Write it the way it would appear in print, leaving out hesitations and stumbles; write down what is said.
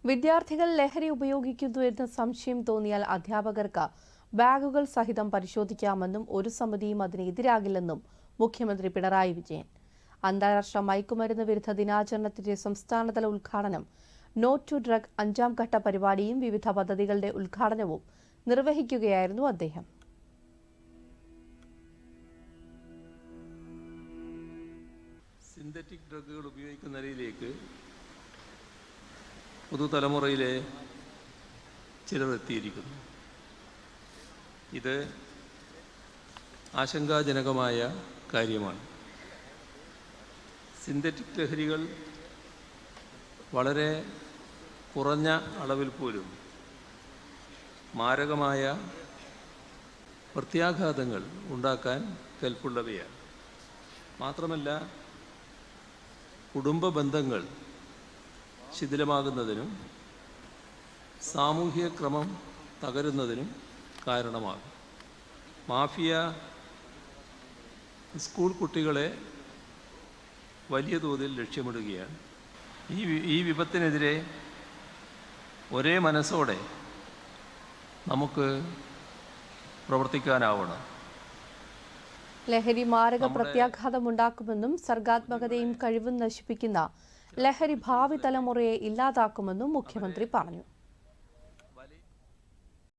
വിദ്യാർത്ഥികൾ ലഹരി ഉപയോഗിക്കുന്നുവെന്ന് സംശയം തോന്നിയാൽ അധ്യാപകർക്ക് ബാഗുകൾ സഹിതം പരിശോധിക്കാമെന്നും ഒരു സമിതിയും അതിനെതിരാകില്ലെന്നും മുഖ്യമന്ത്രി പിണറായി വിജയൻ. അന്താരാഷ്ട്ര മയക്കുമരുന്ന് വിരുദ്ധ ദിനാചരണത്തിന്റെ സംസ്ഥാനതല ഉദ്ഘാടനം, നോ ടു ഡ്രഗ് 5ാം ഘട്ട പരിപാടിയും വിവിധ പദ്ധതികളുടെ ഉദ്ഘാടനവും നിർവഹിക്കുകയായിരുന്നു അദ്ദേഹം. സിന്തറ്റിക് ഡ്രഗുകൾ ഉപയോഗിക്കുന്നതിലേക്ക് പുതുതലമുറയിലെ ചിലർ എത്തിയിരിക്കുന്നു. ഇത് ആശങ്കാജനകമായ കാര്യമാണ്. സിന്തറ്റിക് ലഹരികൾ വളരെ കുറഞ്ഞ അളവിൽ പോലും മാരകമായ പ്രത്യാഘാതങ്ങൾ ഉണ്ടാക്കാൻ കെൽപ്പുള്ളവയാണ്. മാത്രമല്ല, കുടുംബ ബന്ധങ്ങൾ ശിഥിലമാകുന്നതിനും സാമൂഹിക ക്രമം തകരുന്നതിനും കാരണമാകും. മാഫിയ സ്കൂൾ കുട്ടികളെ വലിയ തോതിൽ ലക്ഷ്യമിടുകയാണ്. ഈ വിപത്തിനെതിരെ ഒരേ മനസ്സോടെ നമുക്ക് പ്രവർത്തിക്കാനാവണം. ലഹരി മാരക പ്രത്യാഘാതമുണ്ടാക്കുമെന്നും സർഗാത്മകതയും കഴിവും നശിപ്പിക്കുന്ന ലഹരി ഭാവി തലമുറയെ ഇല്ലാതാക്കുമെന്നും മുഖ്യമന്ത്രി പറഞ്ഞു.